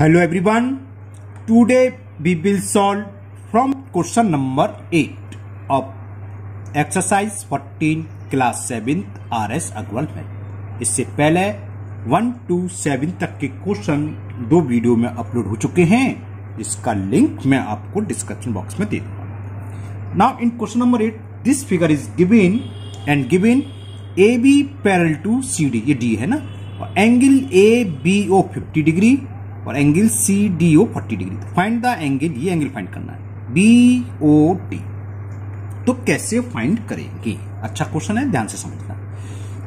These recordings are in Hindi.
Hello everyone. Today we will solve from question number 8 of exercise 14 class 7th RS Agarwal math. इससे पहले 1 to 7 तक के क्वेश्चन दो वीडियो में अपलोड हो चुके हैं, जिसका लिंक मैं आपको डिस्क्रिप्शन बॉक्स में दे दूंगा। Now in question number 8 this figure is given and given AB parallel to CD, ये D है ना, और एंगल ABO 50 डिग्री और एंगल CDO 40 डिग्री। तो फाइंड द एंगल, ये एंगल फाइंड करना है BOD। तो कैसे फाइंड करेंगे? अच्छा क्वेश्चन है, ध्यान से समझना।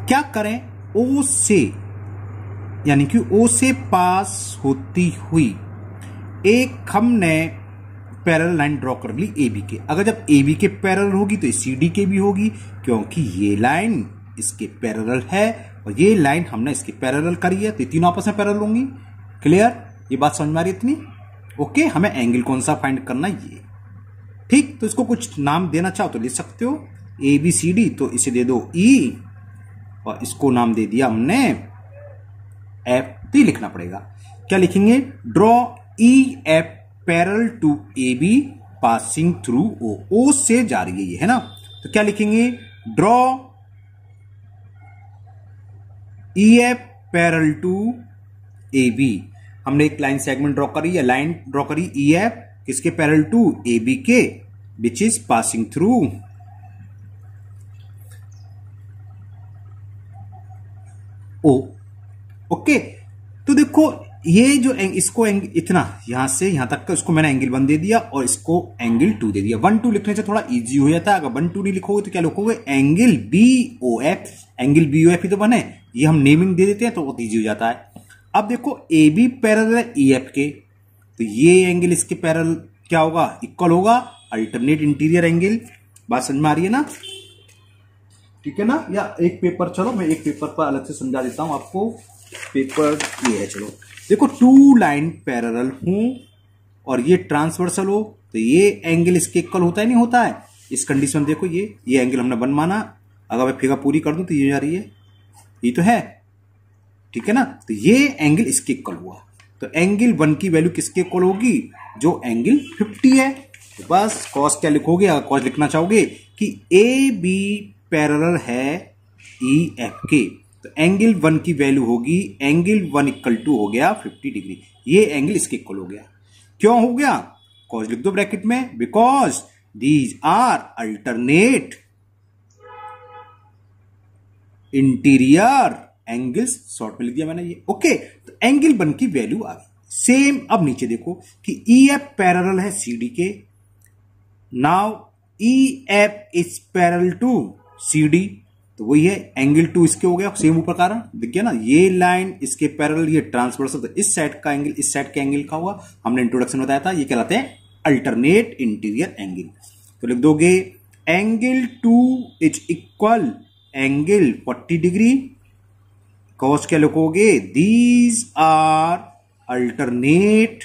क्या करें, O से यानी कि O से पास होती हुई एक हमने पैरेलल लाइन ड्रॉ कर ली AB के। अगर जब AB के पैरेलल होगी तो CD के भी होगी, क्योंकि ये लाइन इसके पैरेलल है और ये लाइन हमने इसके पैरेलल करी है, तो ये तीनों आपस में पैरेलल होंगी। क्लियर? ये बात समझ में आ रही इतनी? ओके, हमें एंगल कौन सा फाइंड करना है ये। ठीक, तो इसको कुछ नाम देना चाहो तो लिख सकते हो, ABCD, तो इसे दे दो E और इसको नाम दे दिया हमने F। तो ये लिखना पड़ेगा। क्या लिखेंगे? Draw EF parallel to AB passing through O से जा रही है ये, है ना। तो क्या लिखेंगे? Draw EF parallel to AB। हमने एक लाइन सेगमेंट ड्रॉ करी, या लाइन ड्रॉ करी EF किसके पैरेलल टू AB के, which is passing through O। Okay, तो देखो ये जो इसको इतना यहां से यहां तक का, उसको मैंने एंगल 1 दे दिया और इसको एंगल 2 दे दिया। 1 2 लिखने से थोड़ा इजी हो जाता है। अगर 1 2 नहीं लिखोगे तो क्या लिखोगे? Angle BOF। एंगल BOF ही तो बने, ये हम नेमिंग दे देते हैं तो बहुत इजी हो जाता है। अब देखो AB पैरेलल है EF के, तो ये एंगल इसके पैरेलल क्या होगा? इक्वल होगा, अल्टरनेट इंटीरियर एंगल। बात समझ में आ रही है ना? ठीक है ना? या एक पेपर, चलो मैं एक पेपर पर अलग से समझा देता हूं आपको। पेपर ये है, चलो देखो, टू लाइन पैरेलल हूं और ये ट्रांसवर्सल हो, तो ये एंगल इसके इक्वल होता है नहीं होता है? इस कंडीशन देखो, ये एंगल हमने 1 माना। अगर मैं फिगर पूरी कर दूं तो ये जा रही है, ये तो है, ठीक है ना। तो ये एंगल इसके इक्वल हुआ, तो एंगल 1 की वैल्यू किसके इक्वल होगी? जो एंगल 50 है। तो बस कॉस क्या लिखोगे? अगर कॉस लिखना चाहोगे कि AB पैरेलल है EF के, तो एंगल 1 की वैल्यू होगी, एंगल 1 इक्वल टू हो गया 50 डिग्री। ये एंगल इसके इक्वल हो गया। क्यों हो गया? कॉस लिख दो ब्रैकेट में, because these are alternate interior angles, short में लिख दिया मैंने ये। ओके, तो एंगल 1 की वैल्यू आ गई। सेम अब नीचे देखो कि EF पैरेलल है CD के। Now EF is parallel to CD, तो वही है, एंगल 2 इसके हो गया। सेम ऊपर कारण दिख गया ना, ये लाइन इसके पैरेलल, ये ट्रांसवर्सल, तो इस साइड का एंगल इस साइड के एंगल का हुआ। हमने इंट्रोडक्शन बताया था, ये कहलाते हैं अल्टरनेट इंटीरियर एंगल। तो लिख दोगे angle 2 is equal angle 40 degree. Cause क्या लिखोगे? These are alternate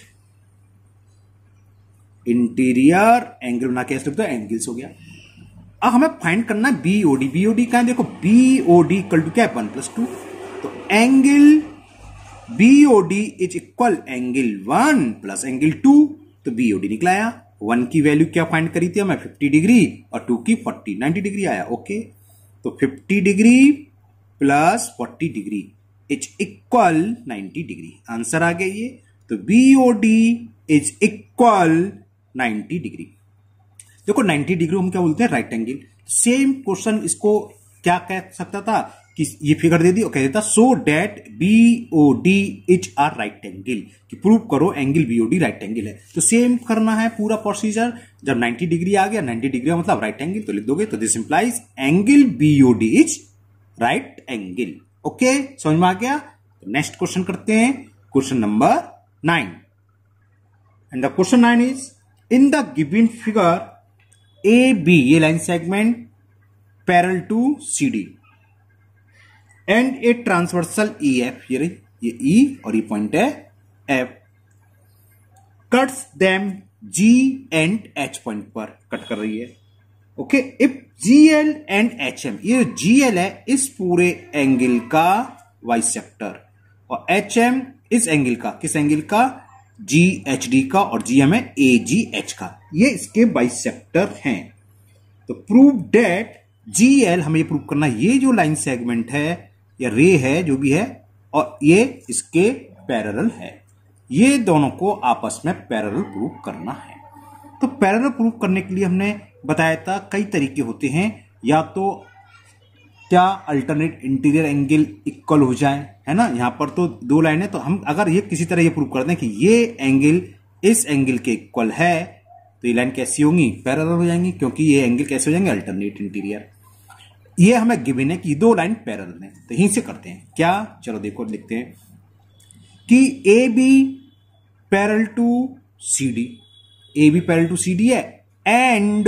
interior angle, बना के लिख दो एंगल्स हो गया। अब हमें फाइंड करना है BOD। BOD क्या है? देखो BOD इक्वल टू क्या है? 1+2। तो angle BOD is equal angle 1 plus angle 2, तो BOD निकला आया। 1 की वैल्यू क्या फाइंड करी थी हमें? 50 डिग्री, और 2 की 40, 90 डिग्री आया। ओके, तो 50 degree plus 40 degree is equal 90 degree. Answer आ गया ये। तो BOD इज इक्वल 90 डिग्री। देखो 90 डिग्री हम क्या बोलते हैं? Right angle. सेम क्वेश्चन इसको क्या कह सकता था कि ये फिगर दे दी और कह देता so that BOD is are right angle, कि प्रूव करो एंगल BOD राइट एंगल है। तो सेम करना है पूरा प्रोसीजर। जब 90 डिग्री आ गया, 90 डिग्री मतलब राइट एंगल, तो लिख दोगे, तो this implies angle BOD is right angle. Okay, समझ में आ गया? तो नेक्स्ट क्वेश्चन करते हैं, question number 9। And the question 9 is in the given figure AB, ये line segment parallel to CD and a transversal EF, ये रही, ये E और ये पॉइंट है F, cuts them G and H point पर कट कर रही है। Okay, if GL and HM, ये GL है इस पूरे एंगल का बाइसेक्टर, और HM इस एंगल का, किस एंगल का? जी एच डी का और GM है ए जी एच का, ये इसके बाइसेक्टर हैं। तो प्रूव डेट GL, हमें ये प्रूव करना है ये जो लाइन सेगमेंट है या रे है जो भी है और ये इसके पैरेलल है, ये दोनों को आपस में पैरेलल प्रूव करना है। तो पैरेलल प्रूव करने के लिए हमने बताया था कई तरीके होते हैं, या तो क्या अल्टरनेट इंटीरियर एंगल इक्वल हो जाए, है ना। यहां पर तो दो लाइन है, तो हम अगर ये किसी तरह ये प्रूव करते हैं कि ये एंगल इस एंगल के इक्वल है, तो ये लाइन कैसी होंगी, पैरेलल हो जाएंगी, क्योंकि ये एंगल कैसे हो जाएंगे, अल्टरनेट इंटीरियर। ये हमें गिवन है कि दो लाइन पैरेलल है, तो यहीं से करते हैं क्या, चलो देखो लिखते हैं कि A B parallel to C D, A B parallel to C D है, and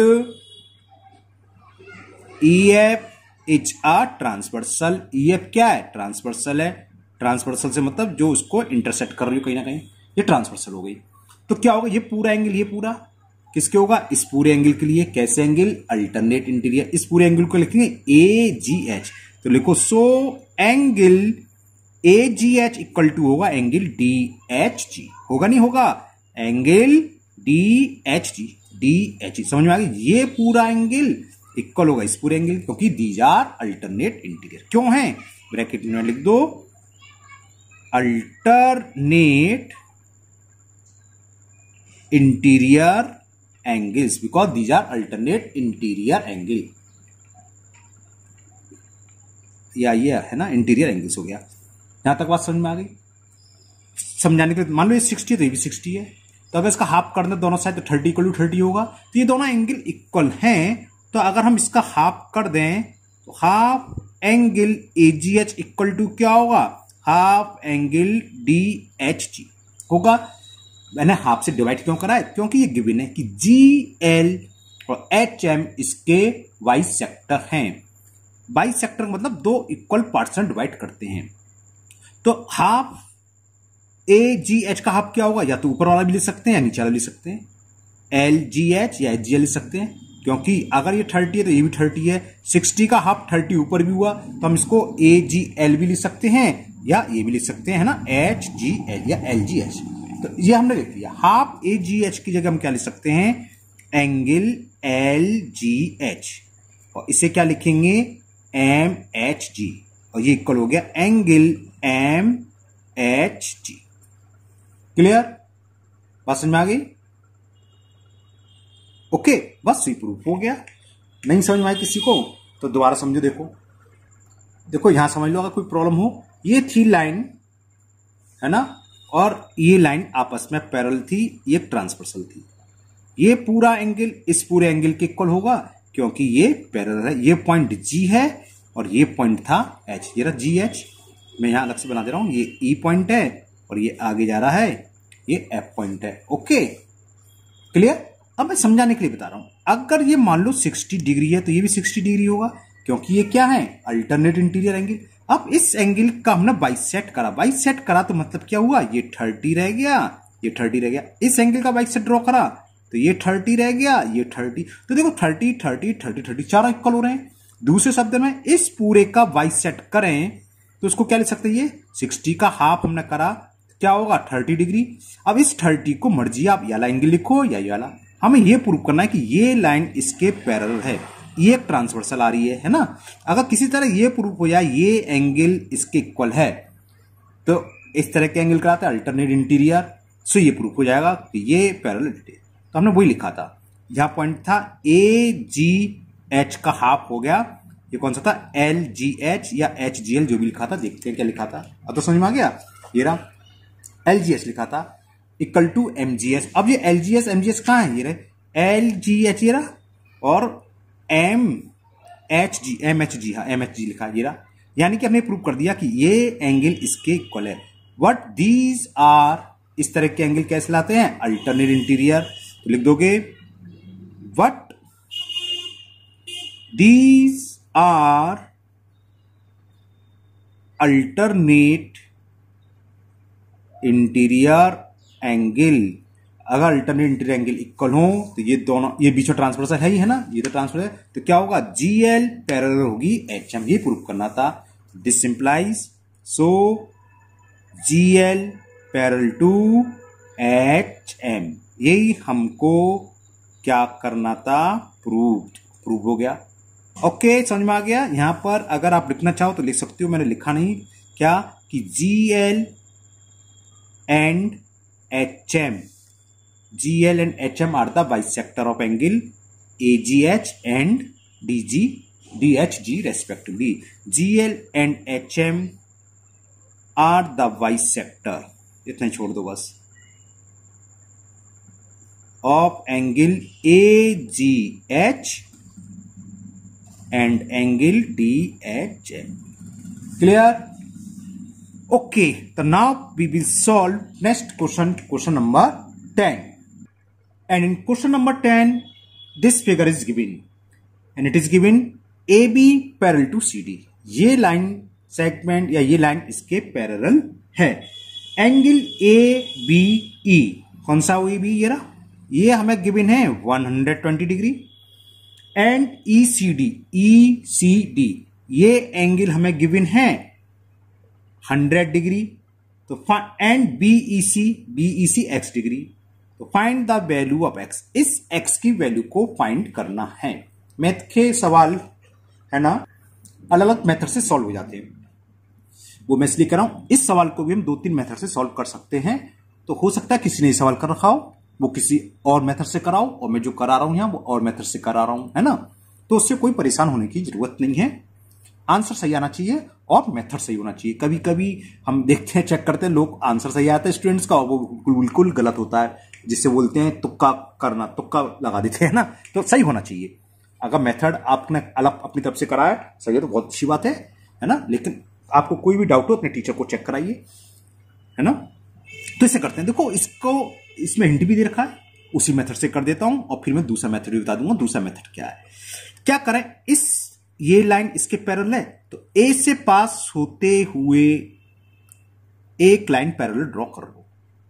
E F is a transversal. E F क्या है, ट्रांसवर्सल है। ट्रांसवर्सल से मतलब जो उसको इंटरसेक्ट कर रही हो कहीं ना कहीं, ये ट्रांसवर्सल हो गई। तो क्या होगा, ये पूरा एंगल, ये पूरा किसके होगा, इस पूरे एंगल के लिए। कैसे एंगल, अल्टरनेट इंटीरियर। इस पूरे एंगल को लिखेंगे ए जी एच, तो लिखो so angle A G H equal to होगा एंगल डी एच जी, होगा नहीं होगा, angle D H G, D H G, समझ में आ गई। ये पूरा एंगल इक्वल होगा इस पूरे एंगल, क्योंकि दीज आर अल्टरनेट इंटीरियर। क्यों है, ब्रैकेट में लिख दो alternate interior angles, because these are alternate interior angle, या ये है ना इंटीरियर एंगल्स हो गया। यहां तक बात समझ में आ गई। समझाने के लिए मान लो ये 60 तो ये भी 60 है, तो अगर इसका हाफ कर दें दोनों साइड तो 30 इक्वल टू 30 होगा। तो ये दोनों एंगल इक्वल हैं, तो अगर हम इसका हाफ कर दें तो half angle A G H equal to क्या होगा, half angle D H G होगा। मैंने हाफ से डिवाइड क्यों करा है, क्योंकि ये गिवन है कि जी एल और एच एम इसके बाइसेक्टर हैं। बाइसेक्टर मतलब दो इक्वल पार्ट्स में डिवाइड करते हैं। तो हाफ ए जी एच का हाफ क्या होगा, या तो ऊपर वाला भी लिख सकते हैं या नीचे वाला लिख सकते हैं, एल जी एच या एच जी एल लिख सकते हैं, क्योंकि अगर ये 30 है तो ये भी 30 है। 60 का हाफ 30 ऊपर भी हुआ, तो हम इसको ए जी एल भी लिख सकते हैं या ये भी लिख सकते हैं, है ना, एच जी एल या एल जी एच। तो ये हमने लिख दिया। हाफ ए जी एच की जगह हम क्या लिख सकते हैं, एंगल एल जी एच, और इसे क्या लिखेंगे, एम एच जी, और ये इक्वल हो गया angle M H G. Clear, बात समझ में आ गई। ओके, बस ये प्रूफ हो गया। नहीं समझ में आया किसी को तो दोबारा समझो। देखो देखो यहां समझ लो, अगर कोई प्रॉब्लम हो, ये थी लाइन, है ना, और ये लाइन आपस में पैरेलल थी, ये ट्रांसवर्सल थी। ये पूरा एंगल इस पूरे एंगल के इक्वल होगा, क्योंकि ये पैरेलल है। ये पॉइंट जी है और ये पॉइंट था एच, ये रहा जी एच। मैं यहां अलग से बना दे रहा हूं, ये ई पॉइंट है और ये आगे जा रहा है, ये एफ पॉइंट है। Okay, clear. अब मैं समझाने के लिए बता रहा हूं, अगर ये मान लो 60 डिग्री है तो ये भी 60 डिग्री होगा, क्योंकि ये क्या है, अल्टरनेट इंटीरियर एंगल। अब इस एंगल का हमने बाइसेट करा, बाइसेट करा तो मतलब क्या हुआ, ये 30 रह गया, ये 30 रह गया। इस एंगल का बाइसेट ड्रॉ करा तो ये 30 रह गया, ये 30। तो देखो 30 30 30 30 चारों इक्वल हो रहे हैं। दूसरे शब्द में इस पूरे का बाइसेट करें तो उसको क्या लिख सकते हैं, ये 60 का हाफ हमने करा, क्या होगा 30 डिग्री। अब इस 30 को मर्जी आप ये वाला एंगल लिखो या ये वाला, हमें ये प्रूव करना है कि ये लाइन इसके पैरेलल है, ये एक ट्रांसवर्सल आ रही है ना। अगर किसी तरह ये प्रूव हो जाए ये एंगल इसके इक्वल है, तो इस तरह के एंगल कराते हैं अल्टरनेट इंटीरियर, सो ये प्रूव हो जाएगा कि ये पैरेलल है। तो हमने वही लिखा था, यहां पॉइंट था ए जी एच का हाफ हो गया, ये कौन सा था, एल जी एच या एच जी एल, जो भी लिखा था। देखते हैं क्या लिखा था, अब तो समझ में आ गया। ये रहा एल जी एच लिखा था equal to M G H. अब ये L G H M G H कहां है, ये रहे एल जी एच ये रहा, और M H G, M H G, हाँ एम एच जी लिखा ये रहा। यानी कि हमने प्रूव कर दिया कि ये एंगल इसके इक्वल है। व्हाट दीज आर, इस तरह के एंगल कैसे लाते हैं, अल्टरनेट इंटीरियर। तो लिख दोगे what these are alternate interior angle. अगर अल्टरनेट इंटीरियर एंगल इक्वल हो तो ये दोनों, ये बीच में ट्रांसवर्सल है ही, है ना, ये तो ट्रांसवर्सल है, तो क्या होगा, जी एल पैरेलल होगी एच एम। ये प्रूव करना था। This simplifies so G L parallel to H M, यही हमको क्या करना था, प्रूव हो गया। ओके, समझ में आ गया। यहां पर अगर आप लिखना चाहो तो लिख सकते हो, मैंने लिखा नहीं, क्या कि GL and HM, GL and HM are the bisector of angle AGH and DHG respectively. GL and HM are the bisector, इतना ही छोड़ दो बस, of angle AGH and angle DHM. Clear? Okay, so now we will solve next question number 10. And in question number 10, this figure is given, and it is given AB parallel to CD. ये लाइन सेगमेंट या ये लाइन इसके पैरेलल है। एंगल ABE, कौन सा AB, ये रहा, ये हमें गिवन है 120 डिग्री। एंड ECD, ये एंगल हमें गिवन है 100 डिग्री। तो एंड BEC x डिग्री। तो find the value of x, इस x की वैल्यू को फाइंड करना है। मैथ के सवाल है ना, अलग अलग मेथड से सॉल्व हो जाते हैं, वो मैं इसलिए कर रहा हूं। इस सवाल को भी हम 2-3 मेथड से सॉल्व कर सकते हैं। तो हो सकता है किसी ने सवाल कर रखा हो, वो किसी और मेथड से कराओ, और मैं जो करा रहा हूं यहां वो और मेथड से करा रहा हूं, है ना। तो उससे कोई परेशान होने की जरूरत नहीं है। आंसर सही आना चाहिए और मेथड सही होना चाहिए। कभी कभी हम देखते हैं, चेक करते हैं, लोग आंसर सही आता है स्टूडेंट्स का, वो बिल्कुल गलत होता है, जिससे बोलते हैं तुक्का करना, तुक्का लगा देते हैं ना। तो सही होना चाहिए। अगर मेथड आपने अलग अपनी तरफ से कराया सही है तो बहुत अच्छी बात है ना। लेकिन आपको कोई भी डाउट हो अपने टीचर को चेक कराइए, है ना। तो इसे करते हैं, देखो इसको, इसमें हिंट भी दे रखा है, उसी मेथड से कर देता हूं और फिर मैं दूसरा मेथड भी बता दूंगा। दूसरा मेथड क्या है, क्या करें, ये लाइन इसके पैरेलल है, तो ए से पास होते हुए एक लाइन पैरेलल ड्रॉ कर लो।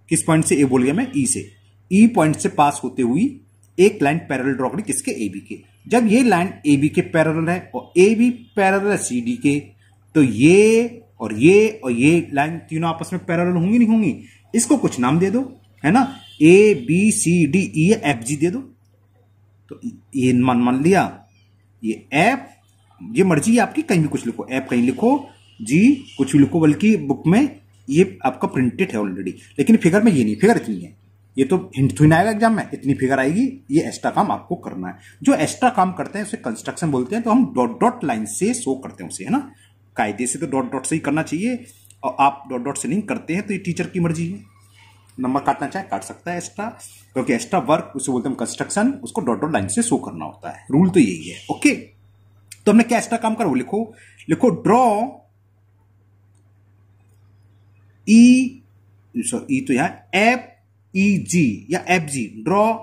किस पॉइंट से, ए बोल गया मैं, ई से, ई पॉइंट से पास होते हुई एक लाइन पैरेलल ड्रॉ करी, किसके, ए बी के। जब ये लाइन ए बी के पैरेलल है और ए बी पैरेलल है सी डी के, तो ये और ये लाइन तीनों आपस में पैरेलल होंगी नहीं होंगी। इसको कुछ नाम दे दो, है ना, A B C D E F G दे दो। तो ये मान लिया, ये एफ, ये मर्जी है आपकी, कहीं भी कुछ लिखो, एफ कहीं लिखो, जी कुछ भी लिखो, बल्कि बुक में ये आपका प्रिंटेड है ऑलरेडी। लेकिन फिगर में ये नहीं, फिगर इतनी है, ये तो हिंट थोड़ी ना आएगा एग्जाम में, इतनी फिगर आएगी। ये एक्स्ट्रा काम आपको करना है। जो एक्स्ट्रा काम करते हैं उसे कंस्ट्रक्शन बोलते हैं। तो हम डॉट डॉट लाइन से शो करते हैं उसे, है ना। कायदे से तो डॉट डॉट से ही करना चाहिए, और आप डॉट डॉट से नहीं करते हैं तो ये टीचर की मर्जी है। नंबर काटना चाहे काट सकता है एक्स्ट्रा, क्योंकि एक्स्ट्रा वर्क उसे बोलते हैं कंस्ट्रक्शन, उसको डॉट डॉट लाइन से शो करना होता है। रूल तो यही है। ओके, तो हमने क्या एक्स्ट्रा काम करा वो लिखो ड्रॉ ई तो यहां एफ ई जी या F G, draw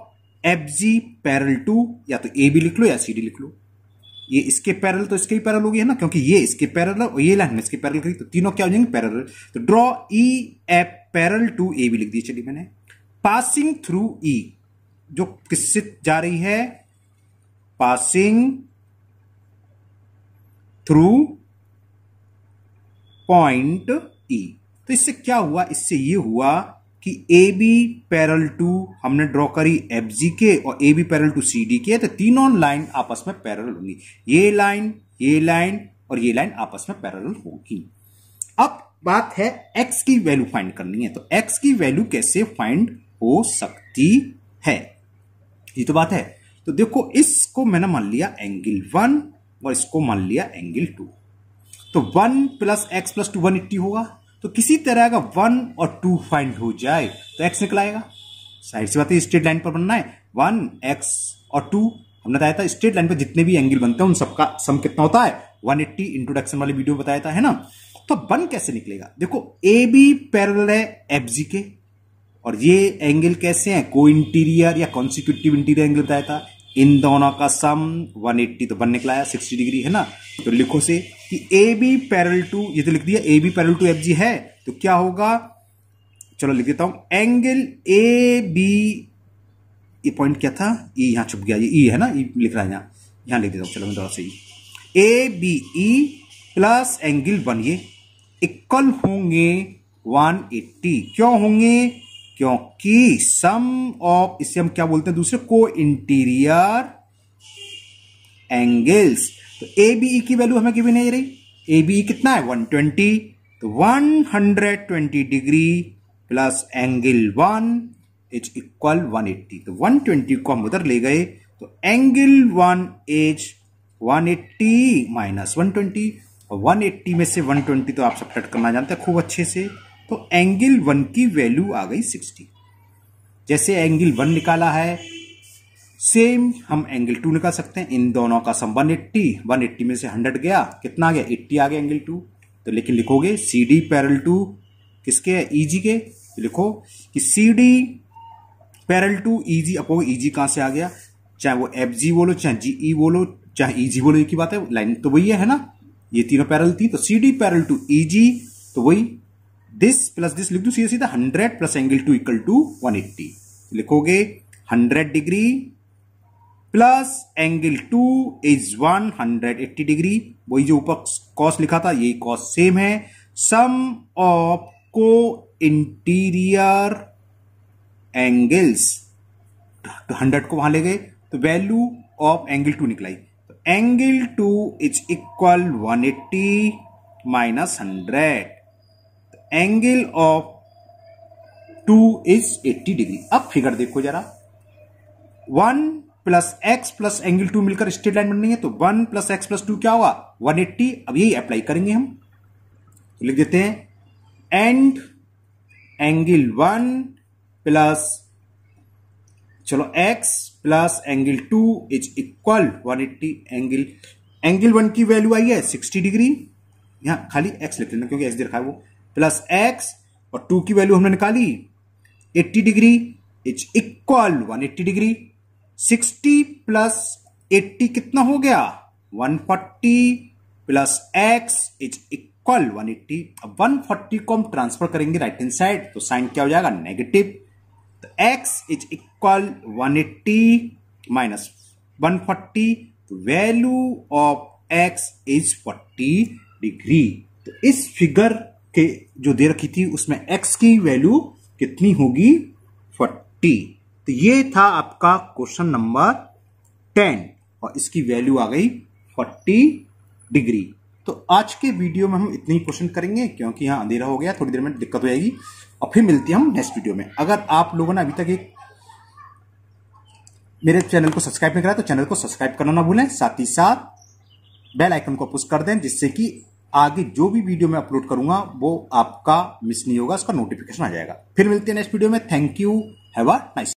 F G parallel to, या तो ए बी लिख लो या सी डी लिख लो। ये इसके पैरेलल तो इसके भी पैरेलल होगी, है ना, क्योंकि ये इसके पैरेलल और ये लाइन में इसके पैरेलल करी, तो तीनों क्या हो जाएंगे, पैरेलल। तो draw E F parallel to A B लिख दी, चलिए मैंने। पासिंग थ्रू ई, जो किससे जा रही है, पासिंग थ्रू पॉइंट ई। तो इससे क्या हुआ, इससे ये हुआ कि ए बी पैरेलल टू हमने ड्रॉ करी एफ जी के और A B parallel to C D के, तो तीनों लाइन आपस में पैरेलल होंगी। ये लाइन और ये लाइन आपस में पैरेलल होगी। अब बात है एक्स की वैल्यू फाइंड करनी है। तो एक्स की वैल्यू कैसे फाइंड हो सकती है, ये तो बात है। तो देखो, इसको मैंने मान लिया एंगल 1 और इसको मान लिया एंगल 2। तो 1 प्लस एक्स प्लस 2 180 होगा। तो किसी तरह का 1 और 2 फाइंड हो जाए तो x निकल आएगा। साइड से बात है, स्ट्रेट लाइन पर बनना है। 1 x और 2, हमने बताया था स्ट्रेट लाइन पर जितने भी एंगल बनते हैं उन सबका सम कितना होता है, 180। इंट्रोडक्शन वाले वीडियो में बताया था, है ना। तो 1 कैसे निकलेगा, देखो ए बी पैरेलल है एफ जी के, और ये एंगल कैसे हैं, को इंटीरियर या कॉन्सिक्यूटिव इंटीरियर एंगल बताया था। इन दोनों का सम 180, तो 1 निकला है, 60 डिग्री, है ना। तो लिखो से कि ए बी पैरेलल टू, ये तो लिख दिया A B parallel to F G है, तो क्या होगा, चलो लिख देता हूं, एंगल ए बी, ये पॉइंट क्या था, ये यहां छुप गया, ये ई है ना, ये लिख रहा है यहां लिख देता हूं, चलो मैं थोड़ा सही, A B E plus angle 1, ये इक्वल होंगे 180। क्यों होंगे, क्योंकि सम ऑफ, इसे हम क्या बोलते हैं दूसरे, को इंटीरियर एंगल्स। तो ए बी ई की वैल्यू हमें गिवन है रही, ए बी ई कितना है 120, तो 120 degree plus angle 1 is equal 180। तो 120 को हम उधर ले गए, तो एंगल 1 इज 180 माइनस 120, और 180 में से 120 तो आप सब्ट्रैक्ट करना जानते हैं खूब अच्छे से। तो एंगल 1 की वैल्यू आ गई 60। जैसे एंगल 1 निकाला है, सेम हम एंगल 2 निकाल सकते हैं। इन दोनों का सम 180 में से 100 गया, कितना आ गया 80 आ गया एंगल 2। तो लेकिन लिखोगे सी डी पैरेलल टू किसके है, ईजी के। तो लिखो कि C D parallel to EG, अपो ईजी कहां से आ गया, चाहे वो एफ जी बोलो, चाहे जीई बोलो, चाहे ईजी बोलो, एक ही बात है, लाइन तो वही है ना, ये तीनों पैरेलल थी। तो C D parallel to E G, तो वही दिस प्लस दिस लिख दो सीधा सीधा, 100 प्लस एंगल 2 इक्वल टू 180। लिखोगे 100 degree plus angle 2 is 180 degree, वही जो ऊपर कॉस लिखा था यही कॉस सेम है। सम ऑफ को इंटीरियर एंगल्स, तो 100 को वहां ले गए, तो वैल्यू ऑफ एंगल 2 निकलाई। तो angle 2 is equal 180 minus 100, angle of 2 is 80 degree. अब फिगर देखो जरा, 1 प्लस एक्स प्लस एंगल 2 मिलकर स्ट्रेट लाइन बन रही है, तो 1 प्लस एक्स प्लस 2 क्या होगा 180। अब यही अप्लाई करेंगे हम, तो लिख देते हैं एंड एंगल 1 प्लस, चलो x plus angle 2 is equal 180। Angle 1 की वैल्यू आई है 60 डिग्री, यहां खाली एक्स लिख लेना क्योंकि एक्स दे रखा है वो, प्लस एक्स, और 2 की वैल्यू हमने निकाली 80 degree is equal 180 degree. 60 plus 80 कितना हो गया 140, प्लस एक्स इज इक्वल 180। अब 140 को हम ट्रांसफर करेंगे राइट हैंड साइड, तो साइन क्या हो जाएगा नेगेटिव। तो एक्स इज इक्वल 180 माइनस 140, तो value of x is 40 degree. तो इस फिगर के जो दे रखी थी उसमें एक्स की वैल्यू कितनी होगी 40। तो ये था आपका क्वेश्चन नंबर 10 और इसकी वैल्यू आ गई 40 डिग्री। तो आज के वीडियो में हम इतने ही क्वेश्चन करेंगे क्योंकि यहां अंधेरा हो गया, थोड़ी देर में दिक्कत हो जाएगी, और फिर मिलते हैं हम नेक्स्ट वीडियो में। अगर आप लोगों ने अभी तक एक मेरे चैनल को सब्सक्राइब नहीं करा तो चैनल को सब्सक्राइब करना ना भूलें, साथ ही साथ बेल आइकन को पुश कर दें, जिससे कि आगे जो भी वीडियो मैं अपलोड करूंगा वो आपका मिस नहीं होगा, उसका नोटिफिकेशन आ जाएगा। फिर मिलते हैं नेक्स्ट वीडियो में। Thank you, have a nice